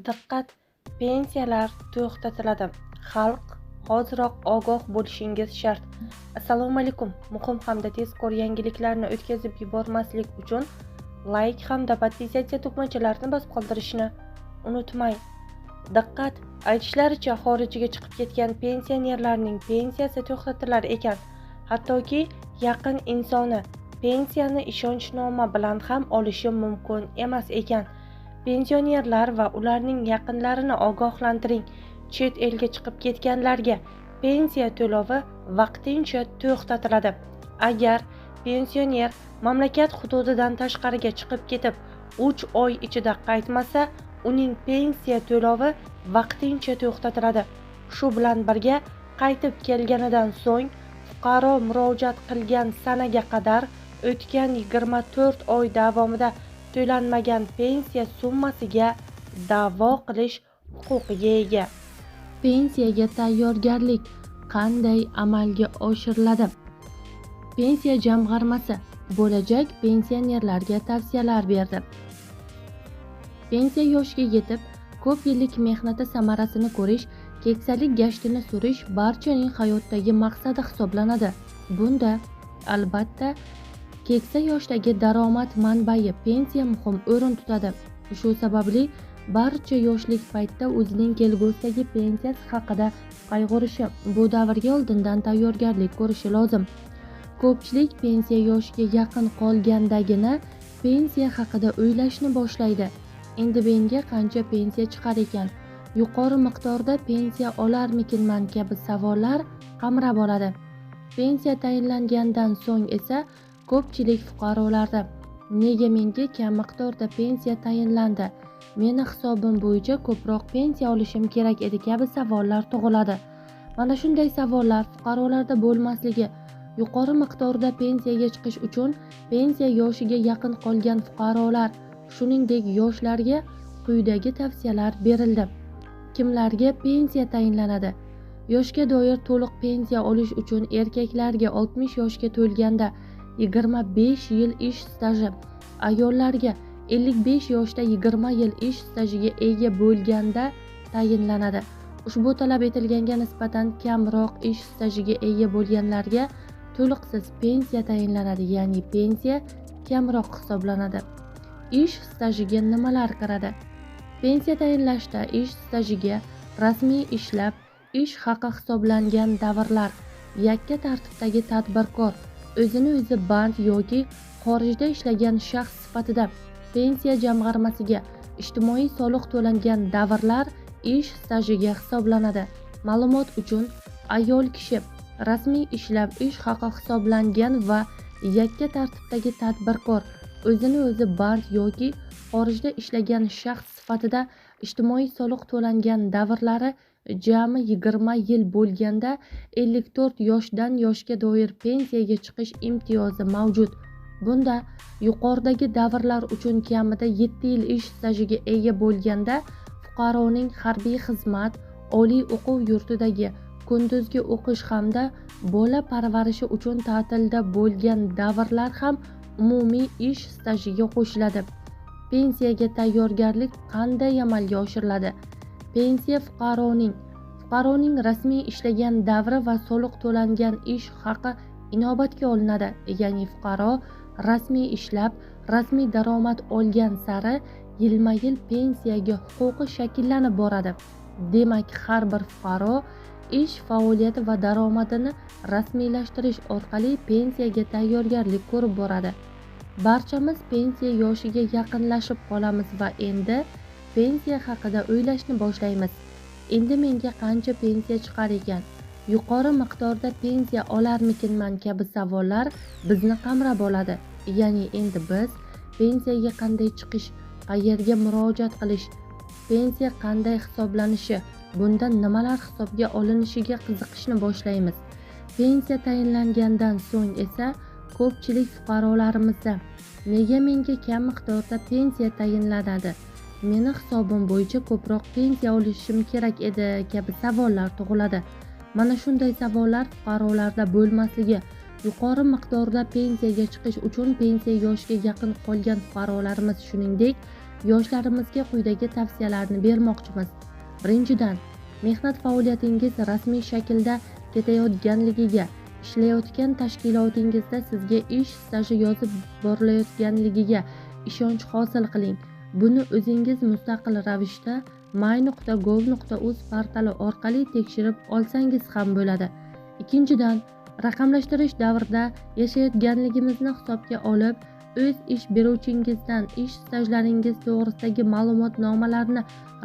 Diqqat! Pensiyalar to'xtatiladi. Xalq hoziroq ogoh bo'lishingiz shart. Assalomu alaykum. Muhim hamda tezkor yangiliklarni o'tkazib yubormaslik uchun like hamda podpisatsiya tugmachalarini bosib qoldirishni unutmang. Diqqat! Aytishlaricha, xorijga chiqib ketgan pensionerlarning pensiyasi to'xtatilar ekan. Hattoki yaqin insoni pensiyani ishonchnoma bilan ham olishi mumkin emas ekan. Pensionerlar va ularning yaqinlarini ogohlantiring. Chet elga chiqib ketganlarga pensiya to'lovi vaqtincha to'xtatiladi. Agar pensioner mamlakat hududidan tashqariga chiqib ketib, 3 oy ichida qaytmasa, uning pensiya to'lovi vaqtincha to'xtatiladi. Shu bilan birga, qaytib kelganidan so'ng fuqaro murojaat qilgan sanaga qadar o'tgan 24 oy davomida to'lanmagan pensiya summasiga da'vo qilish huquqiga ega. Pensiyaga tayyorgarlik qanday amalga oshiriladi? Pensiya jamg'armasi bo'lajak pensionerlarga tavsiyalar berdi. Pensiya yoshiga yetib, ko'p yillik mehnati samarasini ko'rish, keksalik gashtini surish barchaning hayotdagi maqsadi hisoblanadi. Bunda, albatta, keksa yoshdagi daromad manbai pensiya muhim o'rin tutadi. Shu sababli barcha yoshlik paytida o'zining kelgusidagi pensiyasi haqida qayg'urishi, bu davrga oldindan tayyorgarlik ko'rishi lozim. Ko'pchilik pensiya yoshiga yaqin qolgandagina pensiya haqida o'ylashni boshlaydi. Endi menga qancha pensiya chiqar ekan? Yuqori miqdorda pensiya olarmikinman kabi savollar qamrab oladi. Pensiya tayinlangandan so'ng esa ko'pchilik fuqarolarda nega menga kam miqdorda pensiya tayinlandi? Meni hisobim bo'yicha ko'proq pensiya olishim kerak edi kabi savollar tug'iladi. Mana shunday savollar fuqarolarda bo'lmasligi, yuqori miqdorda pensiyaga chiqish uchun pensiya yoshiga yaqin qolgan fuqarolar, shuningdek yoshlarga quyidagi tavsiyalar berildi. Kimlarga pensiya tayinlanadi? Yoshga doir to'liq pensiya olish uchun erkaklarga 60 yoshga to'lganda 25 yil ish staji, ayollarga 55 yoshda 20 yil ish stajiga ega bo'lganda tayinlanadi. Ushbu talab etilganga nisbatan kamroq ish stajiga ega bo'lganlarga to'liqsiz pensiya tayinlanadi, ya'ni pensiya kamroq hisoblanadi. Ish stajiga nimalar kiradi? Pensiya tayinlashda ish stajiga rasmiy ishlab, ish haqi hisoblangan davrlar, yakka tartibdagi tadbirkor, o'zini o'zi band yoki xorijda ishlagan shaxs sifatida pensiya jamg'armasiga ijtimoiy soliq to'langan davrlar ish stajiga hisoblanadi. Ma'lumot uchun, ayol kishi rasmiy ishlab ish haqi hisoblangan va yakka tartibdagi tadbirkor, o'zini o'zi band yoki xorijda ishlagan shaxs sifatida ijtimoiy soliq to'langan davrlari jami 20 yil bo'lganda 54 yoshdan yoshga doir pensiyaga chiqish imtiyozi mavjud. Bunda yuqoridagi davrlar uchun kamida 7 yil ish stajiga ega bo'lganda fuqaroning harbiy xizmat, oliy o'quv yurtidagi kunduzgi o'qish hamda bola parvarishi uchun ta'tilda bo'lgan davrlar ham umumiy ish stajiga qo'shiladi. Pensiyaga tayyorgarlik qanday amalga oshiriladi? Pensiya fuqaroning rasmiy ishlagan davri va soliq to'langan ish haqi inobatga olinadi. Ya'ni fuqaro rasmiy ishlab, rasmiy daromad olgan sari yilma-yil pensiyaga huquqi shakllanib boradi. Demak, har bir fuqaro ish faoliyati va daromadini rasmiylashtirish orqali pensiyaga tayyorgarlik ko'rib boradi. Barchamiz pensiya yoshiga yaqinlashib qolamiz va endi pensiya haqida o'ylashni boshlaymiz. Endi menga qancha pensiya chiqar ekan? Yuqori miqdorda pensiya olarmikinman kabi savollar bizni qamrab oladi. Ya'ni endi biz pensiyaga qanday chiqish, qayerga murojaat qilish, pensiya qanday hisoblanishi, bunda nimalar hisobga olinishiga qiziqishni boshlaymiz. Pensiya tayinlangandan so'ng esa ko'pchilik fuqarolarimizda nega menga kam miqdorda pensiya tayinlanadi? Meni hisobim bo'yicha ko'proq pensiya olishim kerak edi kabi savollar tug'iladi. Mana shunday savollar fuqarolarda bo'lmasligi, yuqori miqdorda pensiyaga chiqish uchun pensiya yoshiga yaqin qolgan fuqarolarimiz, shuningdek Yoshlarimizga quyidagi tavsiyalarni bermoqchimiz. Birinchidan, mehnat faoliyatingiz rasmiy shaklda ketayotganligiga, ishlayotgan tashkilotingizda sizga ish staji yozib borilayotganligiga ishonch hosil qiling. Buni o'zingiz mustaqil ravishda my.gov.uz portali orqali tekshirib olsangiz ham bo'ladi. Ikkinchidan, raqamlashtirish davrida yashayotganligimizni hisobga olib, o'z ish beruvchingizdan ish stajlaringiz to'g'risidagi ma'lumotnomalarni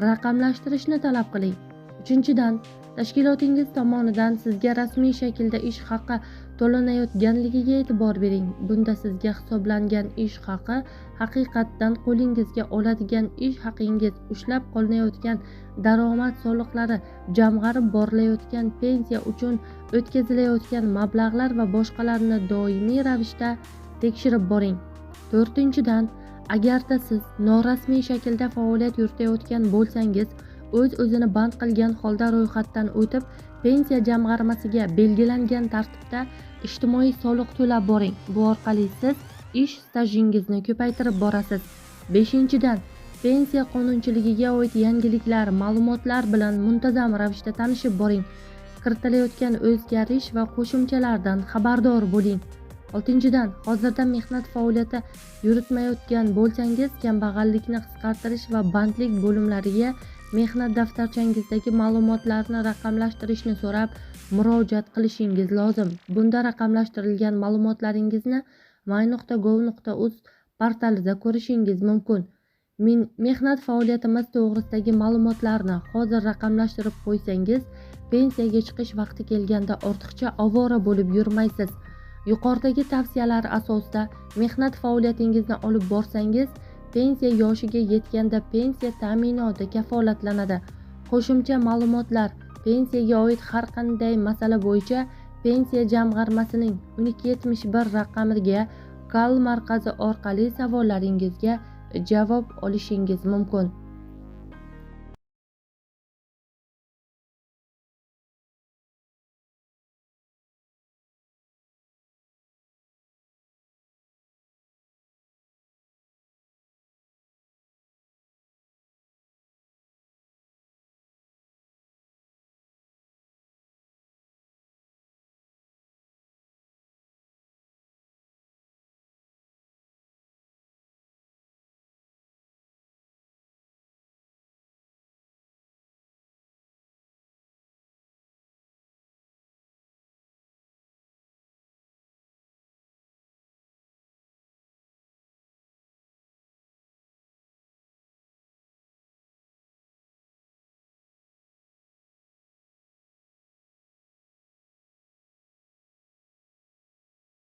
raqamlashtirishni talab qiling. Uchinchidan, tashkilotingiz tomonidan sizga rasmiy shaklda ish haqi to'lanayotganligiga e'tibor bering. Bunda sizga hisoblangan ish haqi haqiqatdan qo'lingizga oladigan ish haqingiz, ushlab qolinayotgan daromad soliqlari, jamg'arib borilayotgan pensiya uchun o'tkazilayotgan mablag'lar va boshqalarni doimiy ravishda tekshirib boring. To'rtinchidan, agarda siz norasmiy shaklda faoliyat yuritayotgan bo'lsangiz, o'z-o'zini band qilgan holda ro'yxatdan o'tib, pensiya jamg'armasiga belgilangan tartibda ijtimoiy soliq to'lab boring. Bu orqali siz ish stajingizni ko'paytirib borasiz. Beshinchidan, pensiya qonunchiligiga oid yangiliklar, ma'lumotlar bilan muntazam ravishda tanishib boring. Kiritilayotgan o'zgarish va qo'shimchalardan xabardor bo'ling. Oltinchidan, hozirda mehnat faoliyati yuritmayotgan bo'lsangiz, kambag'allikni qisqartirish va bandlik bo'limlariga mehnat daftarchangizdagi ma'lumotlarni raqamlashtirishni so'rab murojaat qilishingiz lozim. Bunda raqamlashtirilgan ma'lumotlaringizni my.gov.uz portalida ko'rishingiz mumkin. Mehnat faoliyatimiz to'g'risidagi ma'lumotlarni hozir raqamlashtirib qo'ysangiz, pensiyaga chiqish vaqti kelganda ortiqcha ovora bo'lib yurmaysiz. Yuqoridagi tavsiyalar asosida mehnat faoliyatingizni olib borsangiz, pensiya yoshiga yetganda pensiya ta'minoti kafolatlanadi. Qo'shimcha ma'lumotlar, pensiyaga oid har qanday masala bo'yicha pensiya jamg'armasining 1271 raqamiga kal markazi orqali savollaringizga javob olishingiz mumkin.